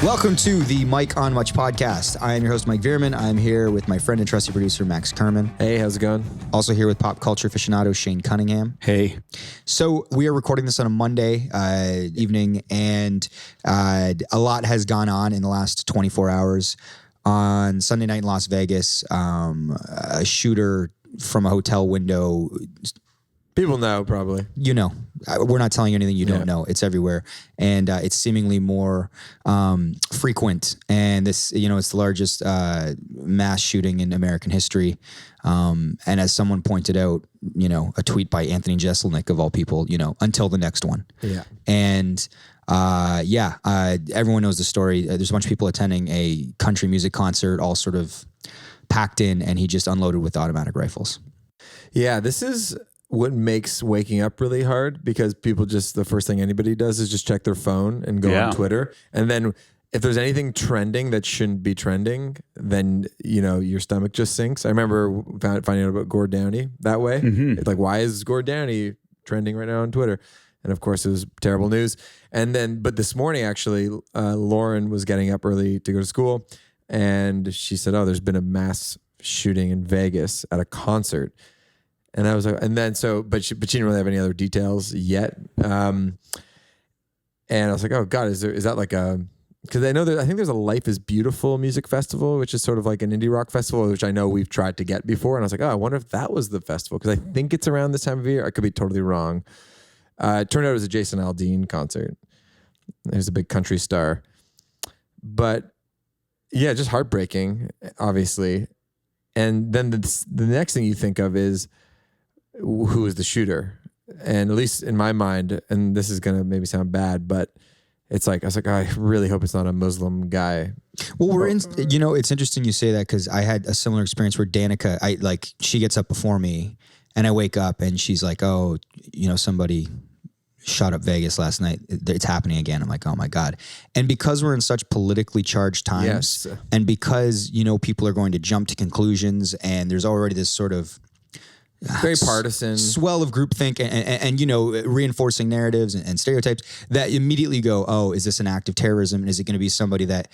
Welcome to the Mike on Much podcast. I am your host, Mike Veerman. I'm here with my friend and trusty producer, Max Kerman. Hey, how's it going? Also here with pop culture aficionado, Shane Cunningham. Hey. So we are recording this on a Monday evening, and a lot has gone on in the last 24 hours. On Sunday night in Las Vegas, a shooter from a hotel window. People know, probably. You know, we're not telling you anything you don't know. It's everywhere. And it's seemingly more frequent. And this, it's the largest mass shooting in American history. And as someone pointed out, a tweet by Anthony Jeselnik of all people, until the next one. Yeah. And everyone knows the story. There's a bunch of people attending a country music concert, all sort of packed in, and he just unloaded with automatic rifles. Yeah, this is what makes waking up really hard, because people just, the first thing anybody does is just check their phone and go on Twitter. And then if there's anything trending that shouldn't be trending, then, your stomach just sinks. I remember finding out about Gord Downie that way. Mm-hmm. It's like, why is Gord Downie trending right now on Twitter? And of course, it was terrible news. And then, but this morning, actually, Lauren was getting up early to go to school. And she said, oh, there's been a mass shooting in Vegas at a concert. And I was like, but she didn't really have any other details yet. And I was like, oh God, is that like because I think there's a Life is Beautiful music festival, which is sort of like an indie rock festival, which I know we've tried to get before. And I was like, oh, I wonder if that was the festival, because I think it's around this time of year. I could be totally wrong. It turned out it was a Jason Aldean concert. He's a big country star. But yeah, just heartbreaking, obviously. And then the next thing you think of is, who is the shooter? And at least in my mind, and this is going to maybe sound bad, but it's like, I was like, oh, I really hope it's not a Muslim guy. Well, it's interesting you say that, because I had a similar experience where Danica, she gets up before me and I wake up and she's like, oh, somebody shot up Vegas last night. It's happening again. I'm like, oh my God. And because we're in such politically charged times, and because, people are going to jump to conclusions, and there's already this sort of very partisan swell of groupthink and reinforcing narratives and stereotypes that immediately go, oh, is this an act of terrorism? And is it going to be somebody that,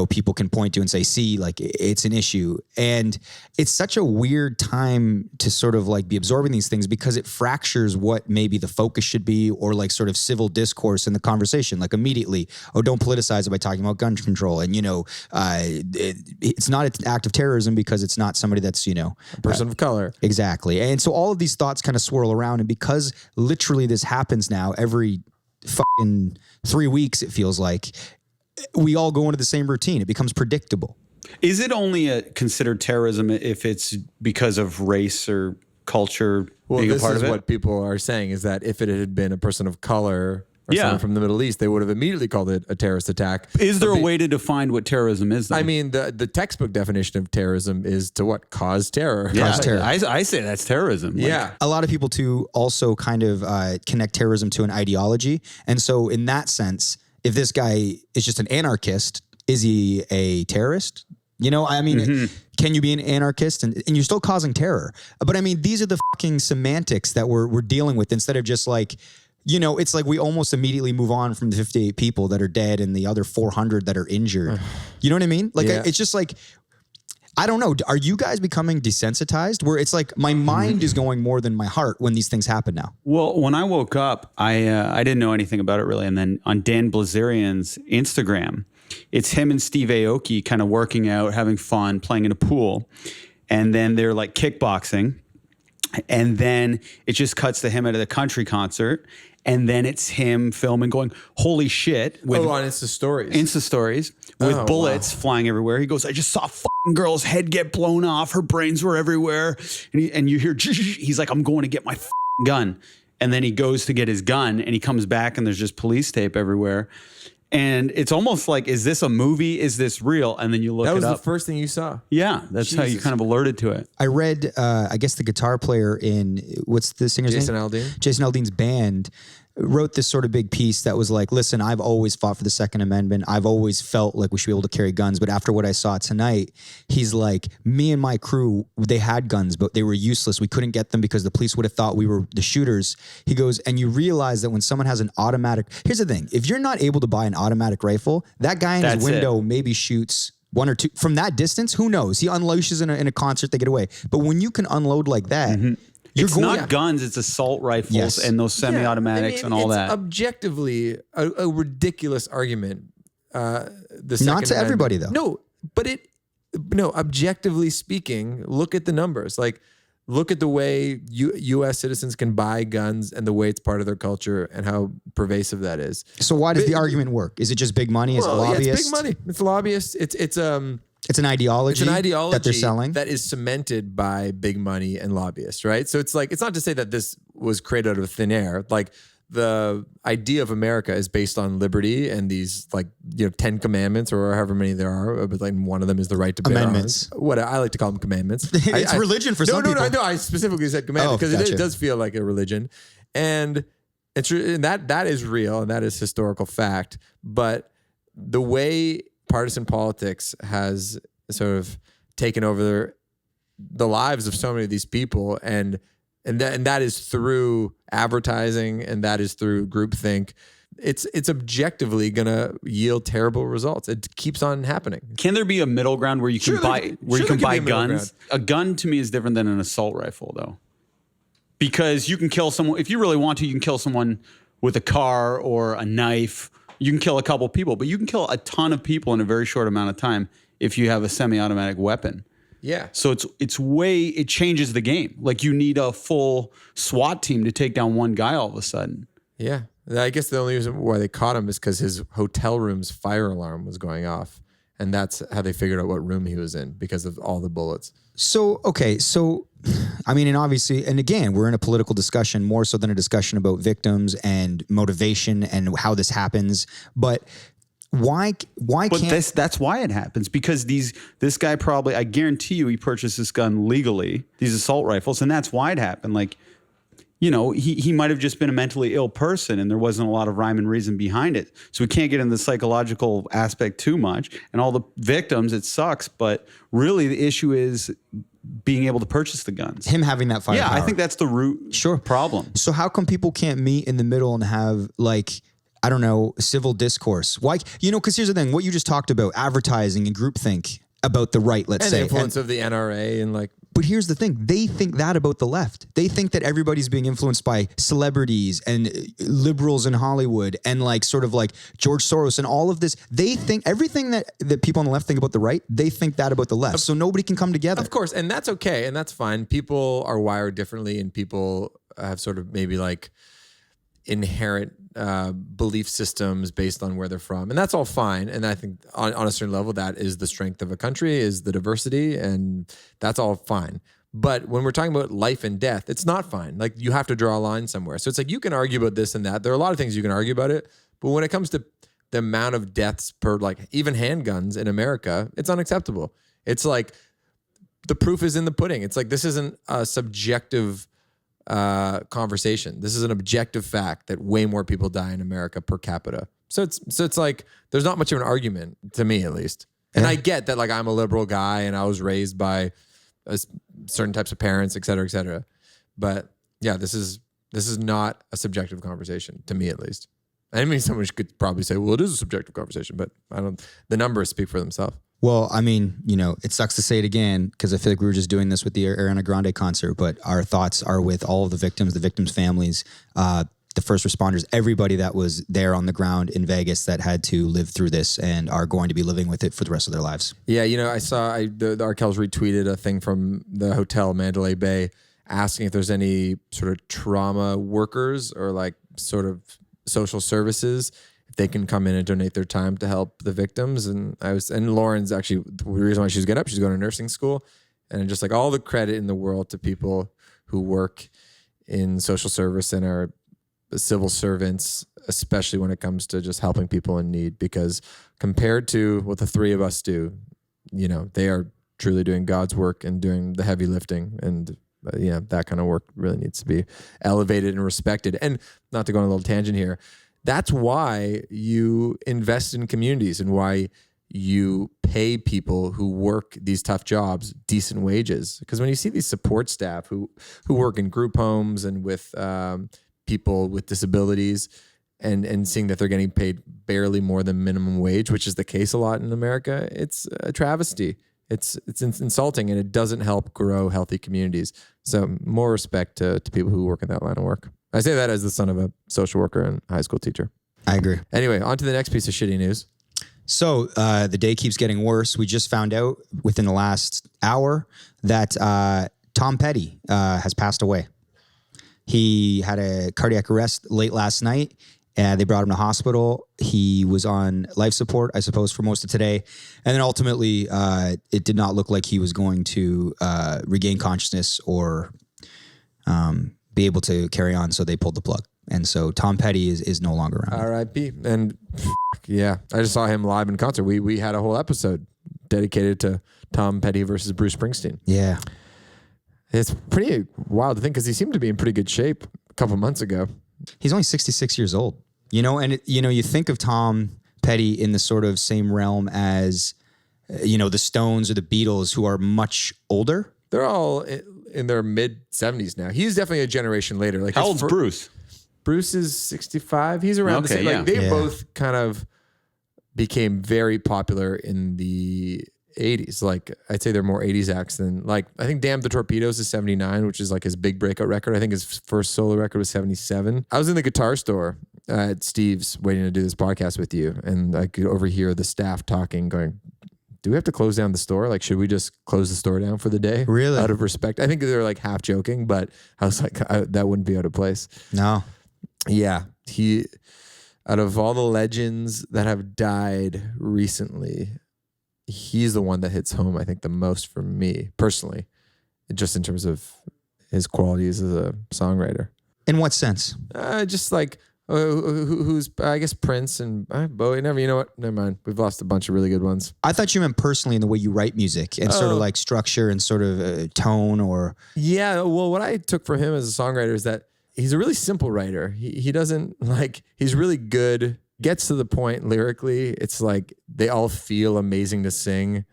people can point to and say, see, like, it's an issue? And it's such a weird time to sort of like be absorbing these things, because it fractures what maybe the focus should be, or like sort of civil discourse in the conversation. Like immediately, oh, don't politicize it by talking about gun control. And, it's not an act of terrorism because it's not somebody that's, a person of color. Exactly. And so all of these thoughts kind of swirl around, and because literally this happens now every fucking 3 weeks, it feels like, we all go into the same routine. It becomes predictable. Is it only considered terrorism if it's because of race or culture being a part of it? Well, this is what people are saying, is that if it had been a person of color or someone from the Middle East, they would have immediately called it a terrorist attack. Is there a way to define what terrorism is, though? I mean, the textbook definition of terrorism is to what? Cause terror. Yeah, cause terror. I say that's terrorism. Yeah. A lot of people, too, also kind of connect terrorism to an ideology. And so in that sense, if this guy is just an anarchist, is he a terrorist? Can you be an anarchist and you're still causing terror? But I mean, these are the fucking semantics that we're dealing with, instead of just like, it's like we almost immediately move on from the 58 people that are dead and the other 400 that are injured. You know what I mean? Like, it's just like, I don't know. Are you guys becoming desensitized, where it's like my mind is going more than my heart when these things happen now? Well, when I woke up, I didn't know anything about it really. And then on Dan Blazarian's Instagram, it's him and Steve Aoki kind of working out, having fun, playing in a pool. And then they're like kickboxing. And then it just cuts to him at a country concert. And then it's him filming, going, holy shit. On Insta Stories. Insta Stories with bullets flying everywhere. He goes, I just saw a fucking girl's head get blown off. Her brains were everywhere. And you hear, he's like, I'm going to get my fucking gun. And then he goes to get his gun and he comes back and there's just police tape everywhere. And it's almost like, is this a movie? Is this real? And then you look it up. That was the first thing you saw. Yeah, that's how you kind of alerted to it. I read, I guess the guitar player in, what's the singer's name? Jason Aldean's band wrote this sort of big piece that was like, listen, I've always fought for the Second Amendment. I've always felt like we should be able to carry guns. But after what I saw tonight, he's like, me and my crew, they had guns, but they were useless. We couldn't get them because the police would have thought we were the shooters. He goes, and you realize that when someone has an automatic, here's the thing, if you're not able to buy an automatic rifle, that guy in his window maybe shoots one or two from that distance. Who knows? He unleashes in a concert, they get away. But when you can unload like that, it's not guns, it's assault rifles and those semi-automatics and all that. It's objectively a ridiculous argument. Not to everybody, though. No, but objectively speaking, look at the numbers. Like, look at the way U.S. citizens can buy guns and the way it's part of their culture and how pervasive that is. So why does the argument work? Is it just big money? Is it lobbyists? Yeah, it's big money. It's lobbyists. It's an ideology. That they're selling that is cemented by big money and lobbyists, right? So it's like, it's not to say that this was created out of thin air. Like, the idea of America is based on liberty and these 10 commandments or however many there are, but like one of them is the right to bear arms. What I like to call them commandments. It's religion for some people. No, I specifically said commandments because it does feel like a religion, and that is real and that is historical fact. But the way partisan politics has sort of taken over the lives of so many of these people, and that is through advertising, and that is through groupthink. It's objectively going to yield terrible results. It keeps on happening. Can there be a middle ground where you can buy guns? A gun to me is different than an assault rifle, though, because you can kill someone if you really want to. You can kill someone with a car or a knife. You can kill a couple people, but you can kill a ton of people in a very short amount of time if you have a semi-automatic weapon. Yeah. So it changes the game. Like, you need a full SWAT team to take down one guy all of a sudden. Yeah. I guess the only reason why they caught him is because his hotel room's fire alarm was going off. And that's how they figured out what room he was in, because of all the bullets. So, okay. So, I mean, and obviously, and again, we're in a political discussion more so than a discussion about victims and motivation and how this happens. But why can't... That's why it happens, because this guy probably, I guarantee you, he purchased this gun legally, these assault rifles, and that's why it happened. Like, he might have just been a mentally ill person and there wasn't a lot of rhyme and reason behind it. So we can't get into the psychological aspect too much. And all the victims, it sucks, but really the issue is being able to purchase the guns. Him having that firepower. Yeah, I think that's the root problem. So how come people can't meet in the middle and have, like, I don't know, civil discourse? Why? Because here's the thing, what you just talked about, advertising and groupthink about the right, let's say. And the influence of the NRA and like... But here's the thing, they think that about the left. They think that everybody's being influenced by celebrities and liberals in Hollywood and like sort of like George Soros and all of this. They think everything that people on the left think about the right, they think that about the left. So nobody can come together. Of course, and that's okay, and that's fine. People are wired differently, and people have sort of maybe like inherent belief systems based on where they're from, and that's all fine. And I think on a certain level, that is the strength of a country, is the diversity, and that's all fine. But when we're talking about life and death, it's not fine. Like, you have to draw a line somewhere. So it's like, you can argue about this and that. There are a lot of things you can argue about it, but when it comes to the amount of deaths per, like, even handguns in America, it's unacceptable. It's like, the proof is in the pudding. It's like, this isn't a subjective conversation. This is an objective fact that way more people die in America per capita. So it's like, there's not much of an argument, to me at least. And I get that, like, I'm a liberal guy and I was raised by certain types of parents, et cetera, et cetera. But yeah, this is not a subjective conversation, to me at least. I mean, someone could probably say, well, it is a subjective conversation, but the numbers speak for themselves. Well, I mean, it sucks to say it again, because I feel like we were just doing this with the Ariana Grande concert, but our thoughts are with all of the victims' families, the first responders, everybody that was there on the ground in Vegas that had to live through this and are going to be living with it for the rest of their lives. Yeah, I saw the Arkells retweeted a thing from the hotel Mandalay Bay asking if there's any sort of trauma workers or like sort of social services, if they can come in and donate their time to help the victims. And Lauren's actually, the reason why she's getting up, she's going to nursing school, and just like all the credit in the world to people who work in social service and are civil servants, especially when it comes to just helping people in need, because compared to what the three of us do, they are truly doing God's work and doing the heavy lifting, and that kind of work really needs to be elevated and respected. And not to go on a little tangent here, that's why you invest in communities and why you pay people who work these tough jobs decent wages. Because when you see these support staff who work in group homes and with people with disabilities, and seeing that they're getting paid barely more than minimum wage, which is the case a lot in America, it's a travesty. It's insulting, and it doesn't help grow healthy communities. So more respect to people who work in that line of work. I say that as the son of a social worker and high school teacher. I agree. Anyway, on to the next piece of shitty news. So the day keeps getting worse. We just found out within the last hour that Tom Petty has passed away. He had a cardiac arrest late last night. They brought him to hospital. He was on life support, I suppose, for most of today. And then ultimately, it did not look like he was going to regain consciousness or be able to carry on. So they pulled the plug. And so Tom Petty is no longer around. R.I.P. And yeah, I just saw him live in concert. We had a whole episode dedicated to Tom Petty versus Bruce Springsteen. Yeah. It's pretty wild to think because he seemed to be in pretty good shape a couple months ago. He's only 66 years old, and you think of Tom Petty in the sort of same realm as, the Stones or the Beatles, who are much older. They're all in their mid 70s now. He's definitely a generation later. Like how old's Bruce? Bruce is 65. He's around the same. Like they both kind of became very popular in the 80s. Like I'd say they're more 80s acts than I think Damn the Torpedoes is 79, which is like his big breakout record. I think his first solo record was 77. I was in the guitar store at Steve's waiting to do this podcast with you, and I could overhear the staff talking, going, do we have to close down the store? Like, should we just close the store down for the day? Really? Out of respect. I think they're like half joking, but I was like, that wouldn't be out of place. No. Yeah. Out of all the legends that have died recently, he's the one that hits home, I think, the most for me personally, just in terms of his qualities as a songwriter. In what sense? Just like who's I guess Prince and Bowie. You know what? Never mind. We've lost a bunch of really good ones. I thought you meant personally in the way you write music and sort of like structure and sort of tone or. Yeah. Well, what I took for him as a songwriter is that he's a really simple writer. He doesn't he's really good. Gets to the point lyrically. It's like they all feel amazing to sing,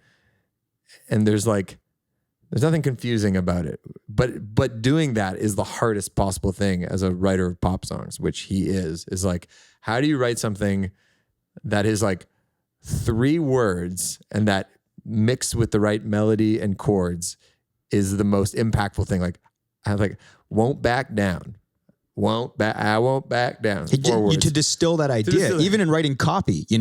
and there's nothing confusing about it. But doing that is the hardest possible thing as a writer of pop songs, which he is like, how do you write something that is like 3 words and that mixed with the right melody and chords is the most impactful thing? I won't back down. I won't back down. To distill that idea, even in writing copy, we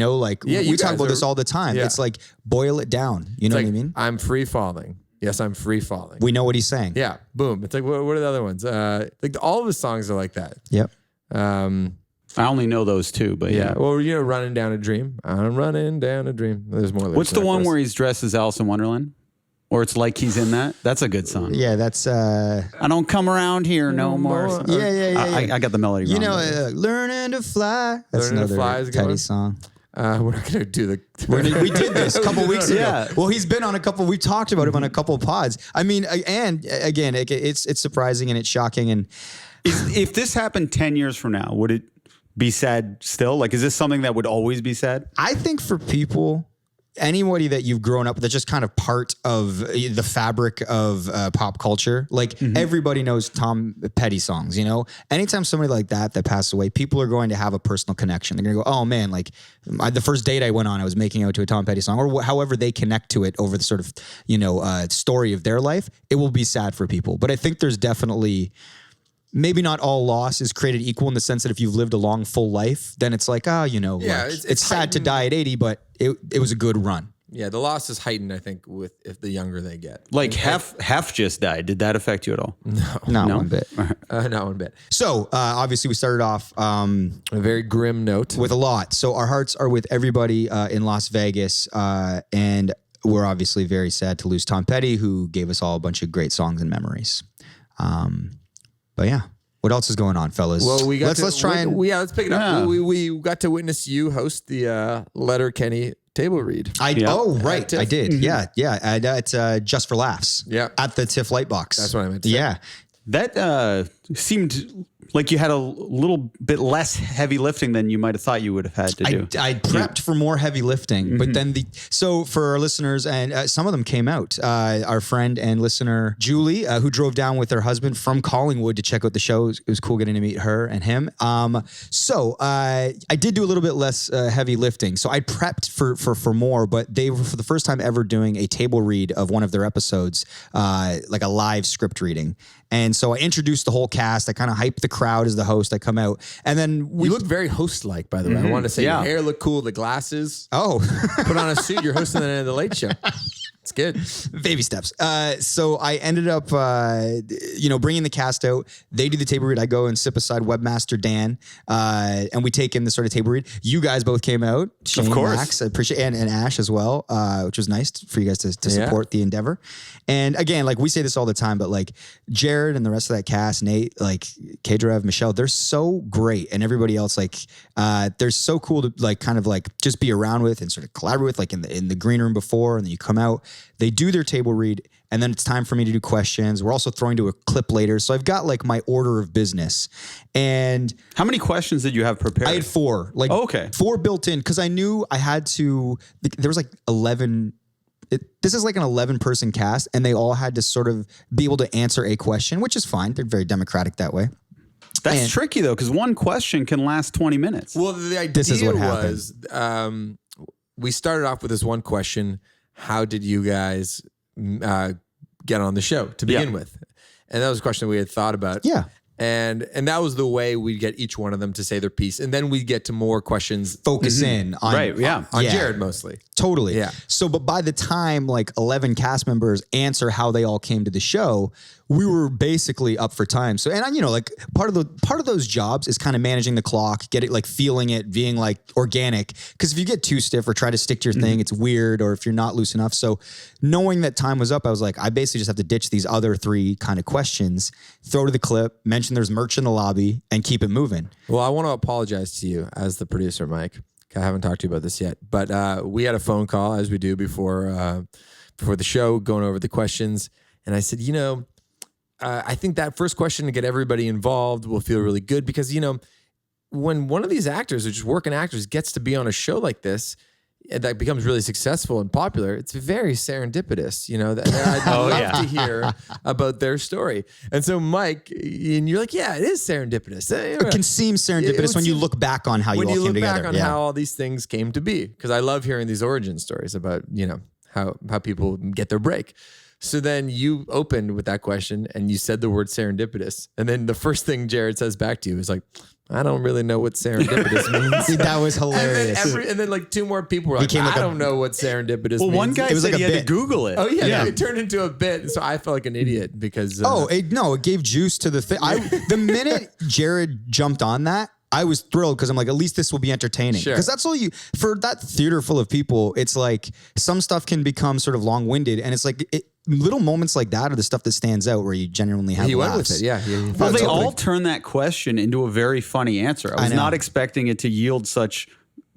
talk about this all the time. Yeah. It's like, boil it down. You know what I mean? I'm free falling. Yes, I'm free falling. We know what he's saying. Yeah. Boom. It's like, what are the other ones? All of his songs are like that. Yep. I only know those 2, but yeah. Well, Running Down a Dream. I'm running down a dream. There's more. What's the one where he's dressed as Alice in Wonderland? Or it's like he's in that. That's a good song. Yeah, that's. I don't come around here no more. Yeah. I got the melody wrong. Learning to fly. That's another Petty song. We're not gonna do the. We did this a couple weeks ago. Yeah. Well, he's been on a couple. We talked about him on a couple of pods. I mean, and again, it's surprising and it's shocking. And if this happened 10 years from now, would it be sad still? Like, is this something that would always be sad? I think for people. Anybody that you've grown up with, that's just kind of part of the fabric of pop culture. Everybody knows Tom Petty songs, Anytime somebody like that passed away, people are going to have a personal connection. They're going to go, oh man, the first date I went on, I was making out to a Tom Petty song, or however they connect to it over the sort of, story of their life. It will be sad for people. But I think there's definitely... Maybe not all loss is created equal in the sense that if you've lived a long, full life, then it's like, it's sad to die at 80, but it was a good run. Yeah, the loss is heightened, I think, if the younger they get. Hef just died. Did that affect you at all? No. Not one bit. Not one bit. So, obviously, we started off a very grim note. With a lot. So, our hearts are with everybody in Las Vegas, and we're obviously very sad to lose Tom Petty, who gave us all a bunch of great songs and memories. But yeah, what else is going on, fellas? Well, let's pick it up. We got to witness you host the Letterkenny table read. Oh, right. I did. Yeah. It's Just for Laughs. Yeah. At the TIFF Lightbox. That's what I meant to say. Yeah. That seemed like you had a little bit less heavy lifting than you might have thought you would have had to do. I prepped for more heavy lifting, but then so for our listeners, and some of them came out, our friend and listener, Julie, who drove down with her husband from Collingwood to check out the show. It was cool getting to meet her and him. So I did do a little bit less heavy lifting. So I prepped for more, but they were for the first time ever doing a table read of one of their episodes, like a live script reading. And so I introduced the whole cast. I kind of hyped the crowd as the host. I come out, and then you look very host-like, by the way. I wanted to say your hair looked cool, the glasses. Oh, put on a suit. You're hosting the Late Show. It's good. Baby steps. So I ended up, bringing the cast out. They do the table read. I go and sit beside webmaster Dan, and we take in the sort of table read. You guys both came out. Shane, of course. Max, I appreciate, and Ash as well, which was nice for you guys to support the endeavor. And again, like we say this all the time, but like Jared and the rest of that cast, Nate, like K-Drev, Michelle, they're so great, and everybody else, like they're so cool to like kind of like just be around with and sort of collaborate with, like in the green room before, and then you come out. They do their table read, and then it's time for me to do questions. We're also throwing to a clip later. So I've got like my order of business. And how many questions did you have prepared? I had 4. Like 4 built in, because I knew I had to, there was like 11. This is like an 11-person cast, and they all had to sort of be able to answer a question, which is fine. They're very democratic that way. That's tricky though, because one question can last 20 minutes. Well, the idea was we started off with this one question. How did you guys get on the show to begin with? And that was a question that we had thought about. Yeah. And that was the way we'd get each one of them to say their piece. And then we'd get to more questions. Focus in on, on Jared mostly. Totally. Yeah. So, but by the time like 11 cast members answer how they all came to the show, we were basically up for time. So, and like part of those jobs is kind of managing the clock, get it, like feeling it, being like organic. Because if you get too stiff or try to stick to your thing, it's weird, or if you're not loose enough. So knowing that time was up, I was like, I basically just have to ditch these other 3 kind of questions, throw to the clip, mention there's merch in the lobby, and keep it moving. Well, I want to apologize to you as the producer, Mike. I haven't talked to you about this yet, but we had a phone call, as we do before the show, going over the questions. And I said, I think that first question to get everybody involved will feel really good, because, when one of these actors or just working actors gets to be on a show like this, that becomes really successful and popular, it's very serendipitous, I'd love to hear about their story. And so Mike, and you're like, yeah, it is serendipitous. It can seem serendipitous when you look back on how you all came together. When you look back on how all these things came to be, because I love hearing these origin stories about, how people get their break. So then you opened with that question and you said the word serendipitous. And then the first thing Jared says back to you is like, I don't really know what serendipitous means. That was hilarious. And then like 2 more people were like, I don't know what serendipitous means. Well, one guy said he had to Google it. Oh yeah, it turned into a bit. So I felt like an idiot because... it gave juice to the thing. The minute Jared jumped on that, I was thrilled, because I'm like, at least this will be entertaining. Because that's all for that theater full of people, it's like some stuff can become sort of long-winded, and it's like little moments like that are the stuff that stands out where you genuinely have laughs. Went with it, yeah. Well, they all turned that question into a very funny answer. I was not expecting it to yield such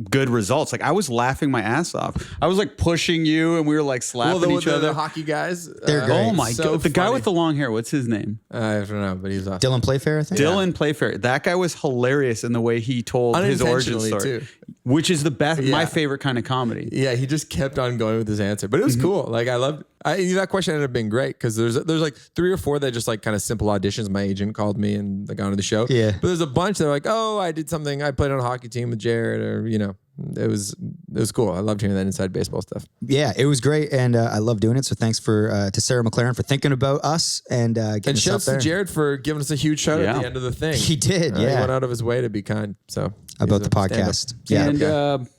good results. Like I was laughing my ass off. I was like pushing you, and we were like slapping each other. The hockey guys, they're great. Oh my god, the guy with the long hair. What's his name? I don't know, but he's awesome. Dylan Playfair, I think. Dylan Playfair. That guy was hilarious in the way he told his origin story, which is the best, my favorite kind of comedy. Yeah, he just kept on going with his answer, but it was cool. Like I loved. That question ended up being great, because there's like 3 or 4 that just like kind of simple auditions. My agent called me and got onto the show. Yeah, but there's a bunch that are like, oh, I did something. I played on a hockey team with Jared, or it was cool. I loved hearing that inside baseball stuff. Yeah, it was great, and I love doing it. So thanks to Sarah MacLachlan for thinking about us and getting and us up there. And shouts to Jared for giving us a huge shout at the end of the thing. He did. He went out of his way to be kind. So about the podcast. Yeah. And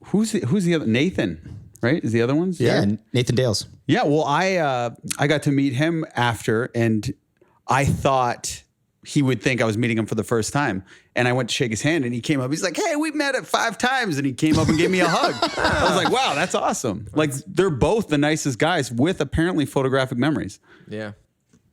who's the other? Nathan. Right? Is the other ones? Yeah, Nathan Dales. Yeah, well, I got to meet him after, and I thought he would think I was meeting him for the first time. And I went to shake his hand, and he came up. He's like, hey, we met at 5 times. And he came up and gave me a hug. I was like, wow, that's awesome. Like, they're both the nicest guys with apparently photographic memories. Yeah.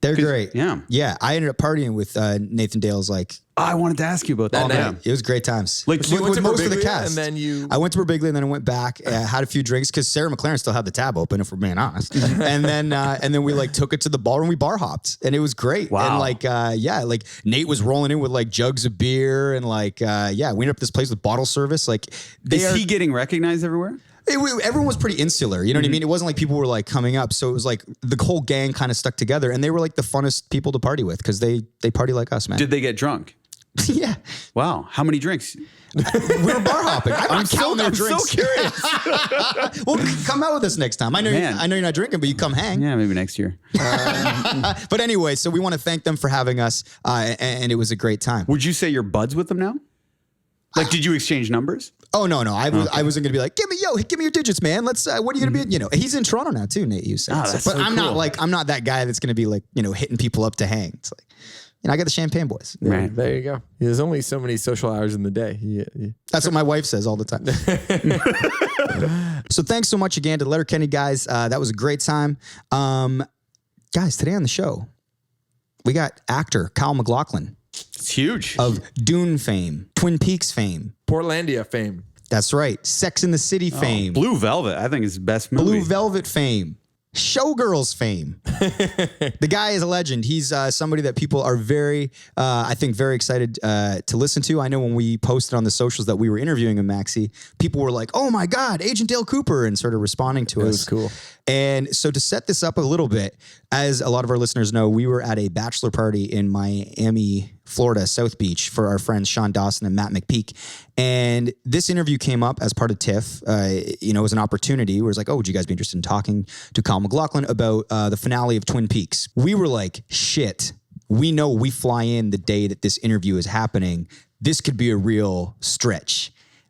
They're great. Yeah. Yeah. I ended up partying with Nathan Dale's like. I wanted to ask you about that. Man. It was great times. Like you went to most of the Berbiglia cast. and then I went to Berbiglia and then I went back, had a few drinks because Sarah McLaren still had the tab open, if we're being honest. and then we like took it to the bar and we bar hopped and it was great. Wow. And like, like Nate was rolling in with like jugs of beer and like, we ended up at this place with bottle service. Like, is he getting recognized everywhere? Everyone was pretty insular. You know what I mean? It wasn't like people were like coming up. So it was like the whole gang kind of stuck together and they were like the funnest people to party with because they party like us, man. Did they get drunk? Yeah. Wow. How many drinks? We were bar hopping. I'm so curious. Well, come out with us next time. I know you're not drinking, but you come hang. Yeah, maybe next year. But anyway, so we want to thank them for having us, and it was a great time. Would you say you're buds with them now? Like, did you exchange numbers? Oh no, I wasn't gonna be like, give me your digits, man. Let's. What are you gonna be? You know, he's in Toronto now too, Nate. You said, but I'm not like I'm not that guy that's gonna be like hitting people up to hang. It's like. I got the champagne boys. Yeah, right. There you go. There's only so many social hours in the day. Yeah. That's what my wife says all the time. So thanks so much again to Letterkenny guys. That was a great time. Guys, today on the show, we got actor Kyle MacLachlan. It's huge. Of Dune fame, Twin Peaks fame. Portlandia fame. That's right. Sex in the City fame. Blue Velvet, I think is the best movie. Blue Velvet fame. Showgirls fame. The guy is a legend. He's somebody that people are very excited to listen to. I know when we posted on the socials that we were interviewing him, Maxie, people were like, "Oh my God, Agent Dale Cooper," and sort of responding to us. It was cool. And so to set this up a little bit, as a lot of our listeners know, we were at a bachelor party in Miami, Florida, South Beach for our friends Sean Dawson and Matt McPeak. And this interview came up as part of TIFF, as an opportunity where it's like, oh, would you guys be interested in talking to Kyle MacLachlan about the finale of Twin Peaks? We were like, shit, we know we fly in the day that this interview is happening. This could be a real stretch.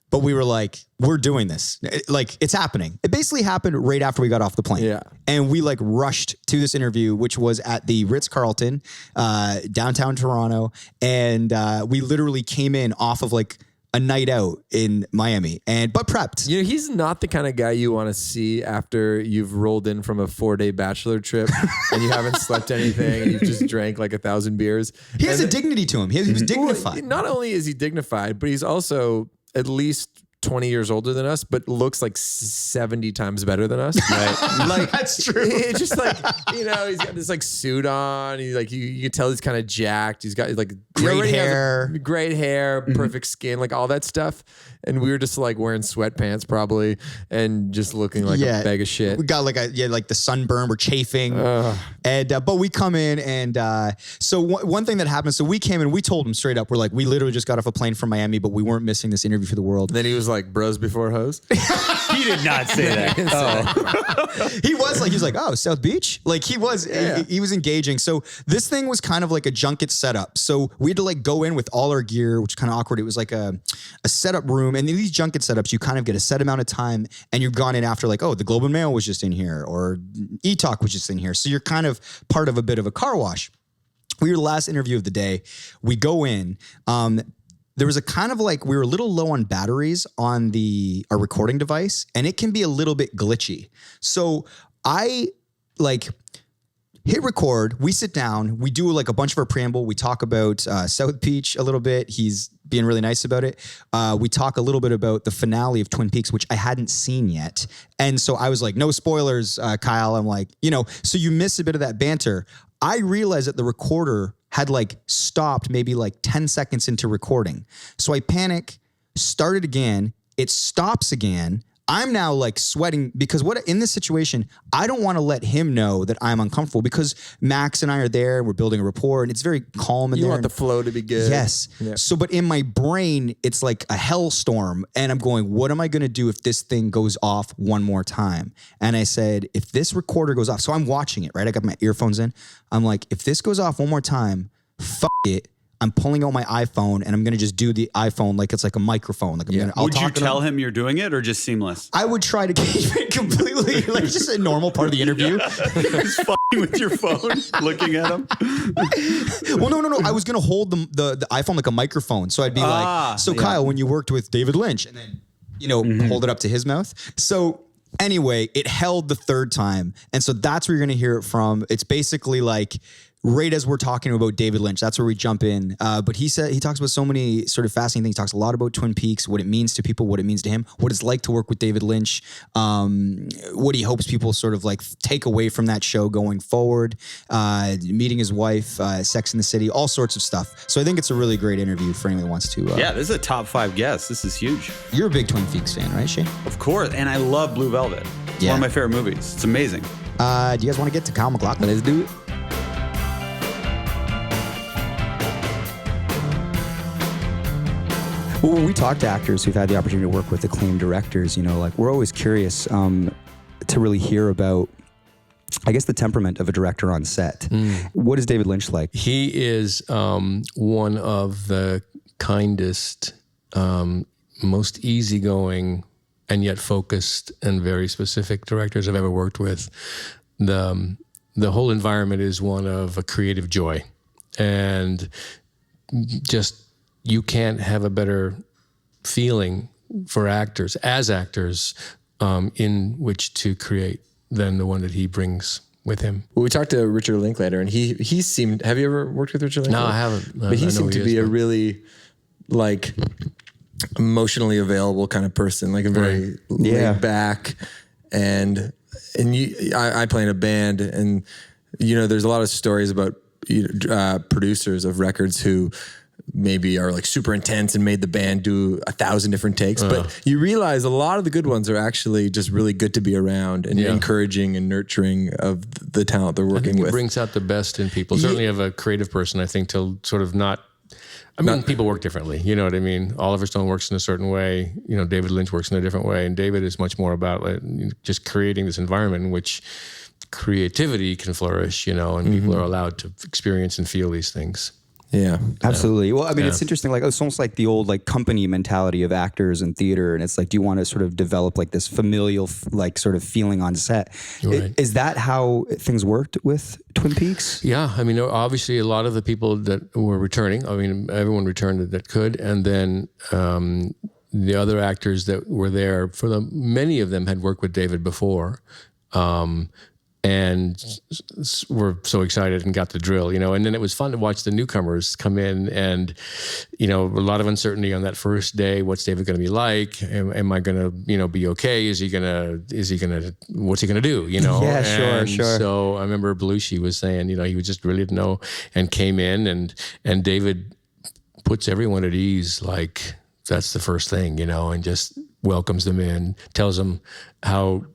But we were like, we're doing this. Like, it's happening. It basically happened right after we got off the plane. Yeah. And we like rushed to this interview, which was at the Ritz-Carlton, downtown Toronto. And we literally came in off of like a night out in Miami but prepped. You know, he's not the kind of guy you want to see after you've rolled in from a 4-day bachelor trip and you haven't slept anything and you've just drank like 1,000 beers. He has a dignity to him. He was dignified. Well, not only is he dignified, but he's also at least 20 years older than us, but looks like 70 times better than us. Right? Like that's true. It's just like, he's got this like suit on. He's like, you can tell he's kind of jacked. He's got like great hair, perfect skin, like all that stuff. And we were just like wearing sweatpants probably and just looking like a bag of shit. We got like the sunburn, we're chafing. But we come in and so one thing that happened, so we came in, we told him straight up, we're like, we literally just got off a plane from Miami, but we weren't missing this interview for the world. And then he was like, bros before hoes. He did not say that. He was like, oh, South Beach? Like he was engaging. So this thing was kind of like a junket setup. So we had to like go in with all our gear, which is kind of awkward. It was like a setup room. And in these junket setups, you kind of get a set amount of time and you've gone in after like, oh, the Globe and Mail was just in here or E-Talk was just in here. So you're kind of part of a bit of a car wash. We were the last interview of the day. We go in. There was a kind of like, we were a little low on batteries on our recording device and it can be a little bit glitchy. So I like hit record, we sit down, we do like a bunch of our preamble. We talk about South Beach a little bit. He's being really nice about it. We talk a little bit about the finale of Twin Peaks, which I hadn't seen yet. And so I was like, no spoilers, Kyle. I'm like, so you miss a bit of that banter. I realized that the recorder had like stopped maybe like 10 seconds into recording. So I panic, started again. It stops again. I'm now like sweating because in this situation, I don't want to let him know that I'm uncomfortable because Max and I are there and we're building a rapport and it's very calm in there. You want the flow to be good. Yes. Yeah. So, but in my brain, it's like a hellstorm and I'm going, what am I going to do if this thing goes off one more time? And I said, if this recorder goes off, so I'm watching it, right? I got my earphones in. I'm like, if this goes off one more time, fuck it. I'm pulling out my iPhone and I'm going to just do the iPhone like it's like a microphone. Like Would you tell him you're doing it or just seamless? I would try to keep it completely like just a normal part of the interview. Just fucking with your phone, looking at him. Well, no. I was going to hold the iPhone like a microphone. So I'd be like, Kyle, when you worked with David Lynch and then, hold it up to his mouth. So anyway, it held the third time. And so that's where you're going to hear it from. It's basically like, right as we're talking about David Lynch, that's where we jump in. But he talks about so many sort of fascinating things. He talks a lot about Twin Peaks, what it means to people, what it means to him, what it's like to work with David Lynch, what he hopes people sort of like take away from that show going forward, meeting his wife, Sex in the City, all sorts of stuff. So I think it's a really great interview for anyone who wants to. Yeah, this is a top 5 guest. This is huge. You're a big Twin Peaks fan, right, Shane? Of course. And I love Blue Velvet. It's one of my favorite movies. It's amazing. Do you guys want to get to Kyle MacLachlan? Let's do it. Well, when we talk to actors who've had the opportunity to work with acclaimed directors, like we're always curious to really hear about, I guess, the temperament of a director on set. What is David Lynch like? He is one of the kindest, most easygoing, and yet focused and very specific directors I've ever worked with. The whole environment is one of a creative joy, and just you can't have a better feeling for actors, as actors, in which to create than the one that he brings with him. Well, we talked to Richard Linklater, and he seemed. Have you ever worked with Richard Linklater? No, I haven't. But he seemed to be a really like emotionally available kind of person, like a very laid back, and I play in a band, and there's a lot of stories about producers of records who maybe are like super intense and made the band do 1,000 different takes, but you realize a lot of the good ones are actually just really good to be around and encouraging and nurturing of the talent they're working with. It brings out the best in people. Certainly of a creative person, I think, to sort of people work differently. You know what I mean? Oliver Stone works in a certain way. David Lynch works in a different way. And David is much more about just creating this environment in which creativity can flourish, and people are allowed to experience and feel these things. Yeah, absolutely. Well, I mean, it's interesting. Like, it's almost like the old company mentality of actors and theater. And it's like, do you want to sort of develop like this familial sort of feeling on set? Right. Is that how things worked with Twin Peaks? Yeah, I mean, obviously, a lot of the people that were returning. I mean, everyone returned that could, and then the other actors that were there, many of them had worked with David before. And we're so excited and got the drill, and then it was fun to watch the newcomers come in and, a lot of uncertainty on that first day. What's David going to be like? Am I going to, be okay? What's he going to do? Yeah, sure. So I remember Belushi was saying, he was just really to know, and came in and David puts everyone at ease. Like that's the first thing, and just welcomes them in, tells them how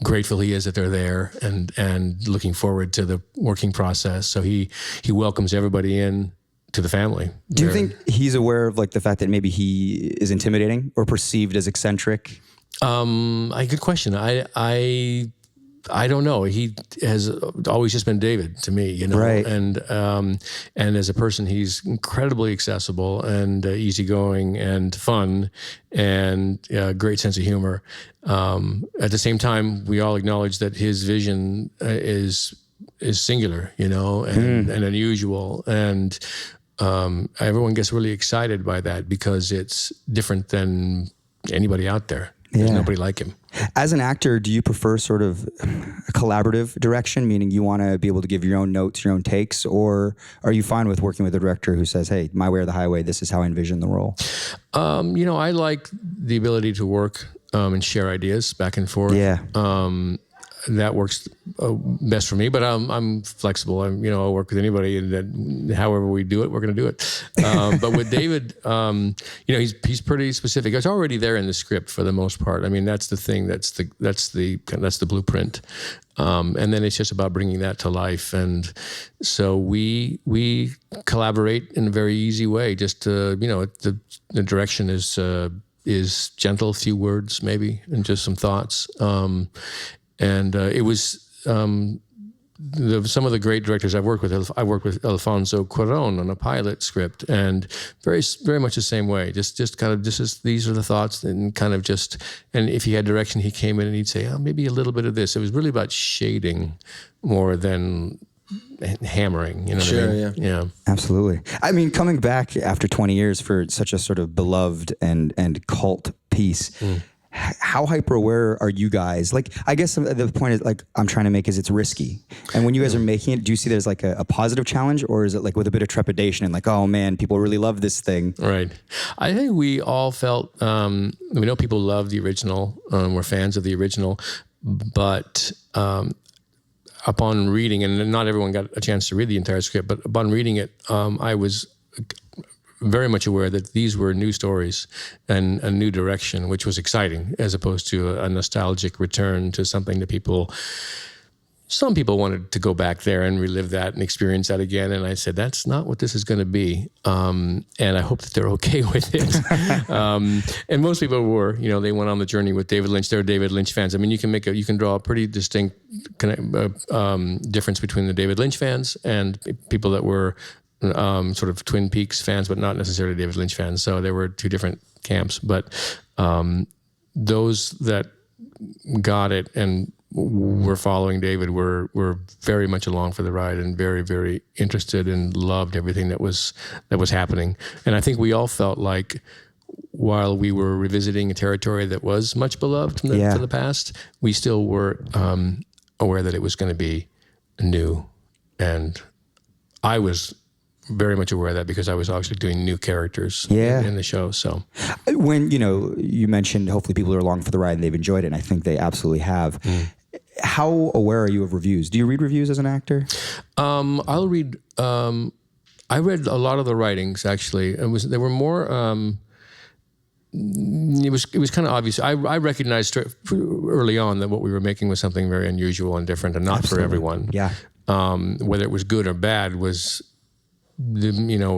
grateful he is that they're there and looking forward to the working process. So he welcomes everybody in to the family. Do you think he's aware of the fact that maybe he is intimidating or perceived as eccentric? Good question. I don't know. He has always just been David to me, Right. And as a person, he's incredibly accessible and easygoing and fun and great sense of humor. At the same time, we all acknowledge that his vision is singular, and unusual, and everyone gets really excited by that because it's different than anybody out there. There's nobody like him. As an actor, do you prefer sort of a collaborative direction, meaning you want to be able to give your own notes, your own takes, or are you fine with working with a director who says, hey, my way or the highway, this is how I envision the role? I like the ability to work and share ideas back and forth. Yeah. That works best for me, but I'm flexible. I'll work with anybody that however we do it, we're going to do it. But with David, he's pretty specific. It's already there in the script for the most part. I mean, that's the thing. That's the blueprint. And then it's just about bringing that to life. And so we collaborate in a very easy way. Just the direction is gentle, few words maybe, and just some thoughts. And it was some of the great directors I've worked with. I worked with Alfonso Cuarón on a pilot script, and very, very much the same way. Just kind of these are the thoughts, and kind of and if he had direction, he came in and he'd say, oh, maybe a little bit of this. It was really about shading more than hammering. Sure, what I mean? Yeah, absolutely. I mean, coming back after 20 years for such a sort of beloved and cult piece. how hyper aware are you guys? Like, I guess the point is like I'm trying to make is it's risky. And when you guys are making it, do you see there's like a positive challenge, or is it like with a bit of trepidation and like, oh man, people really love this thing? Right. I think we all felt, we know people love the original, we're fans of the original, but upon reading, and not everyone got a chance to read the entire script, but upon reading it, I was very much aware that these were new stories and a new direction, which was exciting, as opposed to a nostalgic return to something that some people wanted to go back there and relive that and experience that again. And I said, that's not what this is going to be. And I hope that they're okay with it. And most people were, they went on the journey with David Lynch. They're David Lynch fans. I mean, you can draw a pretty distinct difference between the David Lynch fans and people that were sort of Twin Peaks fans, but not necessarily David Lynch fans. So there were two different camps. But those that got it and were following David were very much along for the ride and very, very interested and loved everything that was happening. And I think we all felt like while we were revisiting a territory that was much beloved from the past, we still were aware that it was going to be new. And I was very much aware of that because I was actually doing new characters in the show. So when, you mentioned hopefully people are along for the ride and they've enjoyed it, and I think they absolutely have. How aware are you of reviews? Do you read reviews as an actor? I'll read, I read a lot of the writings actually. They were more, it was kind of obvious. I recognized early on that what we were making was something very unusual and different and not for everyone. Yeah. Whether it was good or bad was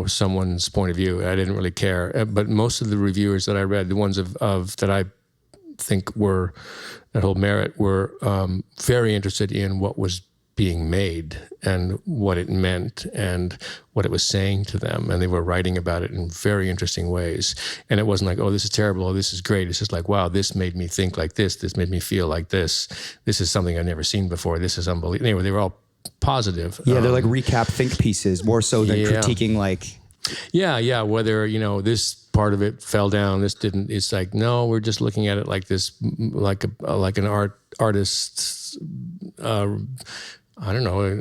someone's point of view. I didn't really care. But most of the reviewers that I read, the ones of that I think that hold merit, were very interested in what was being made and what it meant and what it was saying to them. And they were writing about it in very interesting ways. And it wasn't like, oh, this is terrible, oh, this is great. It's just like, wow, this made me think like this made me feel like this. This is something I've never seen before. This is unbelievable. Anyway, they were all positive. Yeah, they're like recap think pieces more so than critiquing like... Yeah. Whether, this part of it fell down, this didn't. It's like, no, we're just looking at it like this, like an artist's, I don't know,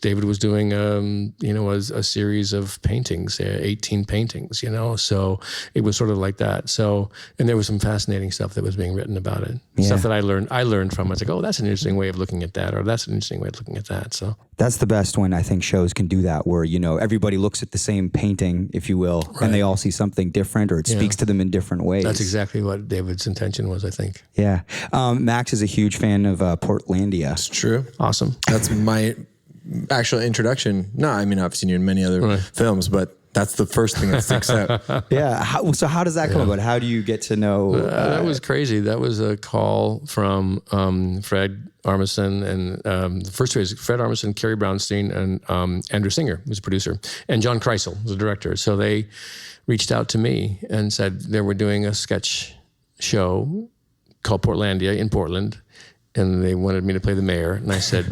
David was doing, a series of paintings, 18 paintings, so it was sort of like that. So, and there was some fascinating stuff that was being written about it. Yeah. Stuff that I learned from. I was like, oh, that's an interesting way of looking at that, or that's an interesting way of looking at that. So that's the best when I think shows can do that, where, everybody looks at the same painting, if you will, right, and they all see something different, or it speaks to them in different ways. That's exactly what David's intention was, I think. Yeah. Max is a huge fan of Portlandia. It's true. Awesome. That's my actual introduction. No, I mean, I've seen you in many other films, but that's the first thing that sticks out. Yeah. So how does that come about? How do you get to know? That was crazy. That was a call from Fred Armisen, and the first two is Fred Armisen, Carrie Brownstein, and Andrew Singer, who's a producer, and John Kreisel was the director. So they reached out to me and said they were doing a sketch show called Portlandia in Portland, and they wanted me to play the mayor. And I said,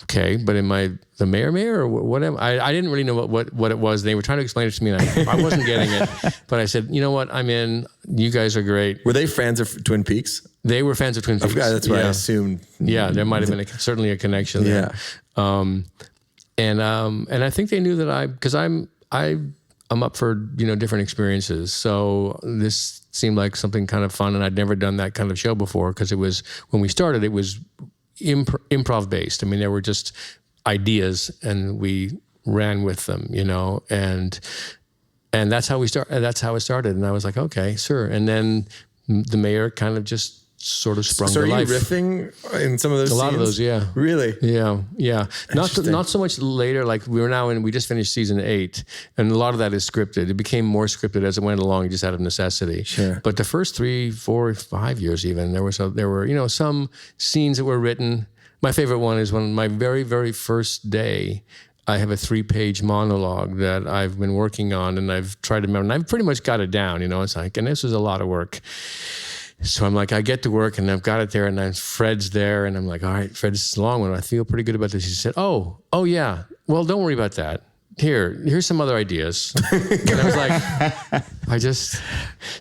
okay, but am I the mayor or what am I? I didn't really know what it was. They were trying to explain it to me, and I wasn't getting it. But I said, you know what? I'm in. You guys are great. Were they fans of Twin Peaks? They were fans of Twin Peaks. That's what I assumed. Yeah, there might have been certainly a connection there. And I think they knew that because I'm up for different experiences. So this seemed like something kind of fun, and I'd never done that kind of show before because it was, when we started, it was improv based. I mean, there were just ideas, and we ran with them, and that's how we started. That's how it started. And I was like, okay, sure. And then the mayor kind of just sort of sprung to life. So are you riffing in some of those scenes? A lot of those, yeah. Really? Yeah. Not so much later. Like we just finished season 8, and a lot of that is scripted. It became more scripted as it went along, just out of necessity. Sure. But the first 3, 4, 5 years even, there were some scenes that were written. My favorite one is when my very, very first day, I have a 3-page monologue that I've been working on, and I've tried to remember, and I've pretty much got it down, It's like, and this was a lot of work. So I'm like, I get to work, and I've got it there, and then Fred's there, and I'm like, all right, Fred, this is a long one. I feel pretty good about this. He said, oh yeah. Well, don't worry about that. here's some other ideas. And I was like, I just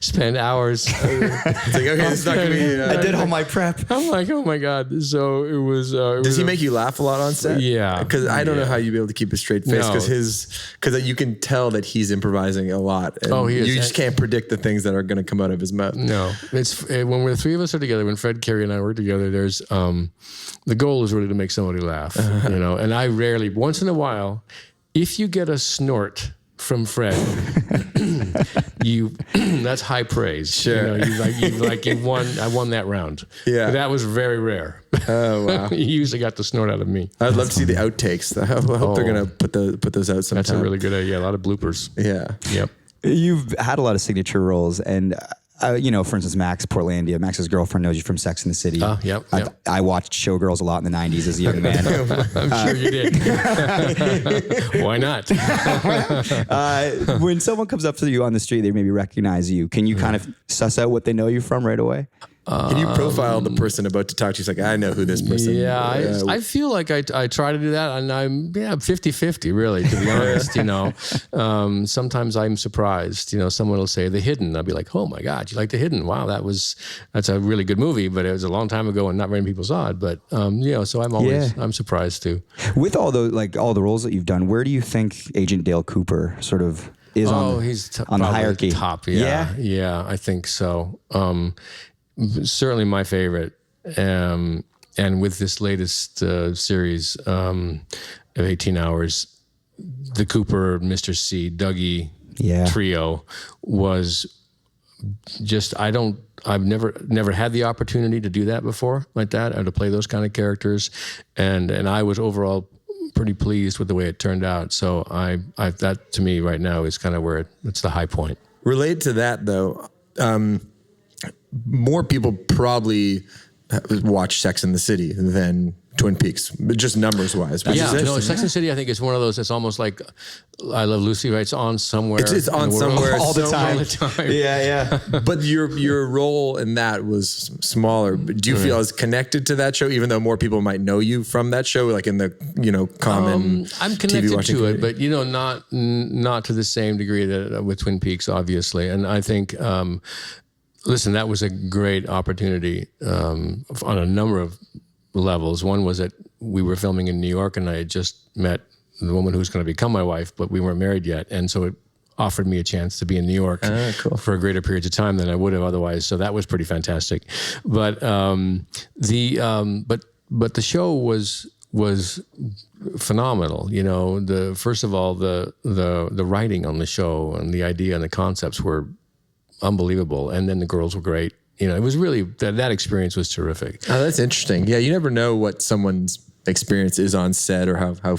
spent hours. It's like, okay, it's not going to be... I did all my prep. I'm like, oh my God. So it was... Does he make you laugh a lot on set? Yeah. Because I don't know how you'd be able to keep a straight face because you can tell that he's improvising a lot. And he is. You just can't predict the things that are going to come out of his mouth. No. It's when the three of us are together, when Fred, Carrie, and I work together, there's... the goal is really to make somebody laugh, and I rarely, once in a while, if you get a snort from Fred, that's high praise. Sure. You won. I won that round. Yeah. But that was very rare. Oh, wow. You usually got the snort out of me. I'd love to see the outtakes. I hope they're going to put those out sometime. That's a really good idea. A lot of bloopers. Yeah. Yep. You've had a lot of signature roles, and for instance, Max Portlandia, Max's girlfriend, knows you from Sex and the City. Oh, yep. I watched Showgirls a lot in the 90s as a young man. I'm sure you did. Why not? When someone comes up to you on the street, they maybe recognize you. Can you kind of suss out what they know you from right away? Can you profile the person about to talk to you? It's like, I know who this person is. Yeah, I feel like I try to do that, and I'm 50-50 really, to be honest. Sometimes I'm surprised. Someone will say The Hidden. I'll be like, oh my God, you like The Hidden? Wow, that's a really good movie, but it was a long time ago and not very many people saw it. But so I'm surprised too. With all the roles that you've done, where do you think Agent Dale Cooper sort of is he's on the hierarchy? Top, yeah, I think so. Certainly my favorite. And with this latest series of 18 Hours, the Cooper, Mr. C, Dougie trio was just, I've never had the opportunity to do that before like that, or to play those kind of characters. And I was overall pretty pleased with the way it turned out. So that to me right now is kind of where it's the high point. Related to that though, more people probably watch Sex and the City than Twin Peaks, but just numbers wise. Sex and the City, I think is one of those. It's almost like I Love Lucy, right? It's on somewhere. It's on somewhere all the time. Yeah. But your role in that was smaller. Do you feel as connected to that show, even though more people might know you from that show, like in the common? I'm connected to it, but not to the same degree that with Twin Peaks, obviously. And I think. Listen, that was a great opportunity on a number of levels. One was that we were filming in New York, and I had just met the woman who's going to become my wife, but we weren't married yet. And so it offered me a chance to be in New York for a greater period of time than I would have otherwise. So that was pretty fantastic. But the show was phenomenal. First of all, the writing on the show and the idea and the concepts were unbelievable, and then the girls were great. It was really that experience was terrific. Oh, that's interesting. Yeah, you never know what someone's experience is on set or how